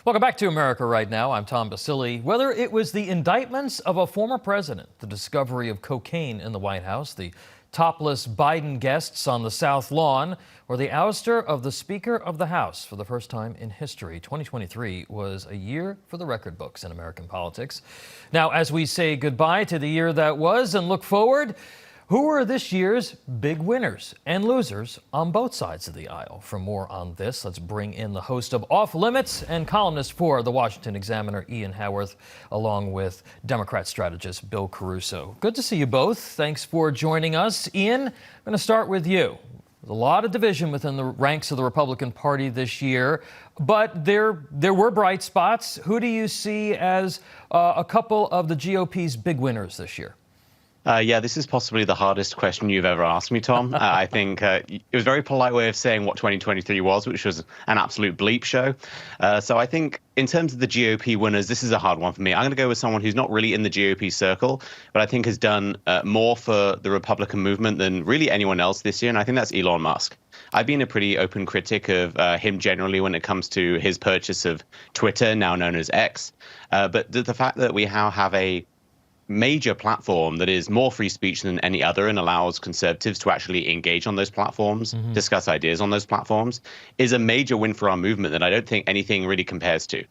Welcome back to America Right Now. I'm Tom Basile. Whether it was the indictments of a former president, the discovery of cocaine in the White House, the topless Biden guests on the South Lawn, or the ouster of the Speaker of the House for the first time in history, 2023 was a year for the record books in American politics. Now, as we say goodbye to the year that was and look forward, who are this year's big winners and losers on both sides of the aisle? For more on this, let's bring in the host of Off Limits and columnist for the Washington Examiner, Ian Haworth, along with Democrat strategist Bill Caruso. Good to see you both. Thanks for joining us. Ian, I'm going to start with you. There's a lot of division within the ranks of the Republican Party this year, but there were bright spots. Who do you see as a couple of the GOP's big winners this year? Yeah, this is possibly the hardest question you've ever asked me, Tom. I think it was a very polite way of saying what 2023 was, which was an absolute bleep show. So I think in terms of the GOP winners, this is a hard one for me. I'm going to go with someone who's not really in the GOP circle, but I think has done more for the Republican movement than really anyone else this year, and I think that's Elon Musk. I've been a pretty open critic of him generally when it comes to his purchase of Twitter, now known as X. But the fact that we now have a major platform that is more free speech than any other and allows conservatives to actually engage on those platforms, discuss ideas on those platforms, is a major win for our movement that I don't think anything really compares to.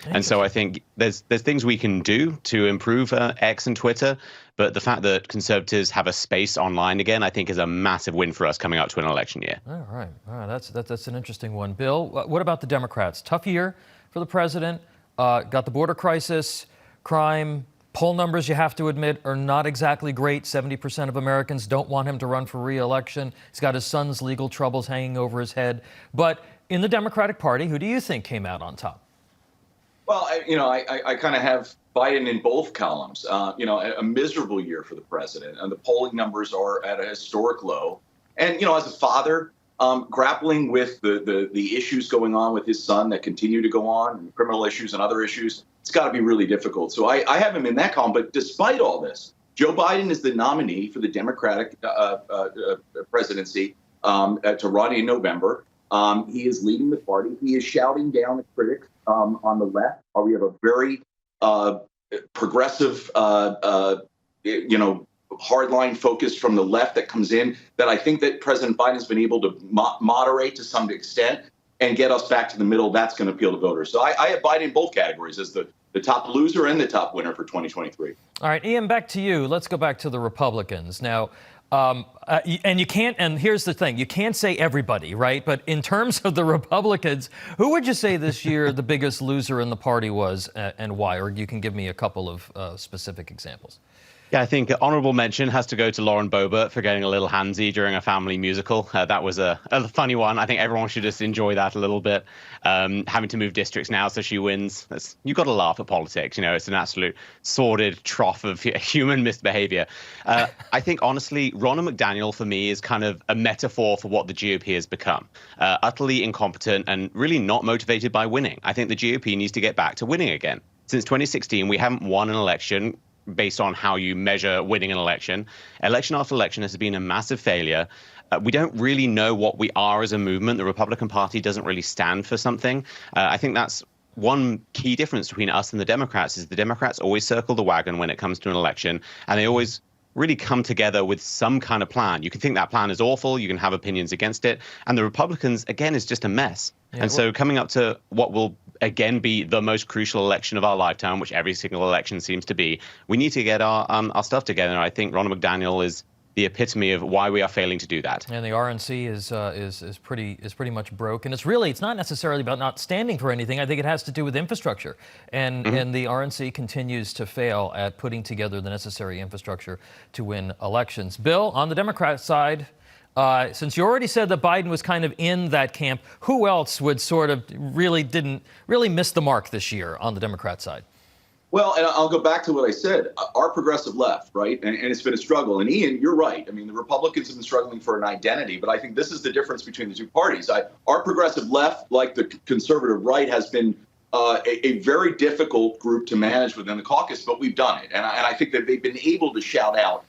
And so I think there's things we can do to improve X and Twitter, but the fact that conservatives have a space online again, I think is a massive win for us coming up to an election year. All right. That's an interesting one. Bill, what about the Democrats? Tough year for the president. Got the border crisis, crime. Poll numbers, you have to admit, are not exactly great. 70% of Americans don't want him to run for re-election. He's got his son's legal troubles hanging over his head. But in the Democratic Party, who do you think came out on top? Well, I kind of have Biden in both columns. A miserable year for the president, and the polling numbers are at a historic low. And, as a father, grappling with the issues going on with his son that continue to go on, and criminal issues and other issues, it's got to be really difficult. So I have him in that column. But despite all this, Joe Biden is the nominee for the Democratic presidency to run in November. He is leading the party. He is shouting down the critics on the left. We have a very progressive, hardline focus from the left that comes in that I think that President Biden has been able to moderate to some extent and get us back to the middle. That's going to appeal to voters. So I have Biden in both categories as the top loser and the top winner for 2023. All right, Ian, back to you. Let's go back to the Republicans. Now, and you can't, and here's the thing, you can't say everybody, right? But in terms of the Republicans, who would you say this year the biggest loser in the party was and why? Or you can give me a couple of specific examples. Yeah, I think honorable mention has to go to Lauren Boebert for getting a little handsy during a family musical. That was a funny one. I think everyone should just enjoy that a little bit. Having to move districts now so she wins. You've got to laugh at politics. It's an absolute sordid trough of human misbehavior. I think, honestly, Ronna McDaniel, for me, is kind of a metaphor for what the GOP has become. Utterly incompetent and really not motivated by winning. I think the GOP needs to get back to winning again. Since 2016, we haven't won an election based on how you measure winning an election. Election after election has been a massive failure. We don't really know what we are as a movement. The Republican Party doesn't really stand for something. I think that's one key difference between us and the Democrats is the Democrats always circle the wagon when it comes to an election, and they always really come together with some kind of plan. You can think that plan is awful. You can have opinions against it. And the Republicans, again, is just a mess. Yeah, so coming up to what will, again, be the most crucial election of our lifetime, which every single election seems to be, we need to get our stuff together. And I think Ronna McDaniel is the epitome of why we are failing to do that. And the RNC is pretty much broke. And it's not necessarily about not standing for anything. I think it has to do with infrastructure. And the RNC continues to fail at putting together the necessary infrastructure to win elections. Bill, on the Democrat side, since you already said that Biden was kind of in that camp, who else would sort of didn't miss the mark this year on the Democrat side? Well, and I'll go back to what I said, our progressive left, right? And it's been a struggle. And Ian, you're right. I mean, the Republicans have been struggling for an identity, but I think this is the difference between the two parties. Our progressive left, like the conservative right, has been a very difficult group to manage within the caucus, but we've done it. And I think that they've been able to shout out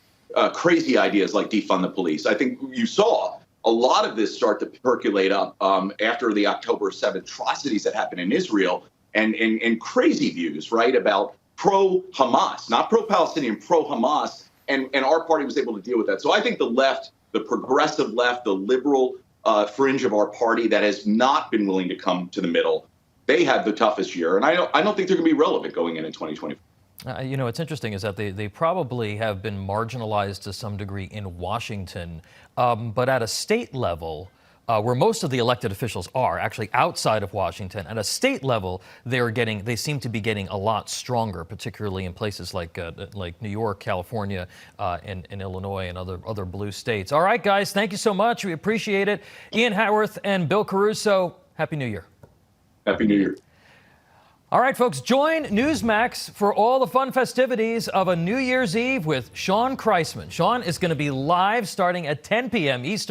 crazy ideas like defund the police. I think you saw a lot of this start to percolate up after the October 7th atrocities that happened in Israel. and crazy views, right, about pro-Hamas, not pro-Palestinian, pro-Hamas, and our party was able to deal with that. So I think the left, the progressive left, the liberal fringe of our party that has not been willing to come to the middle, they had the toughest year, and I don't think they're going to be relevant going in 2024. You know, what's interesting is that they probably have been marginalized to some degree in Washington, but at a state level, where most of the elected officials are actually outside of Washington, at a state level, they seem to be getting a lot stronger, particularly in places like New York, California, and Illinois and other blue states. All right, guys, thank you so much. We appreciate it. Ian Haworth and Bill Caruso, Happy New Year. Happy New Year. All right, folks, join Newsmax for all the fun festivities of a New Year's Eve with Sean Kreisman. Sean is going to be live starting at 10 p.m. Eastern.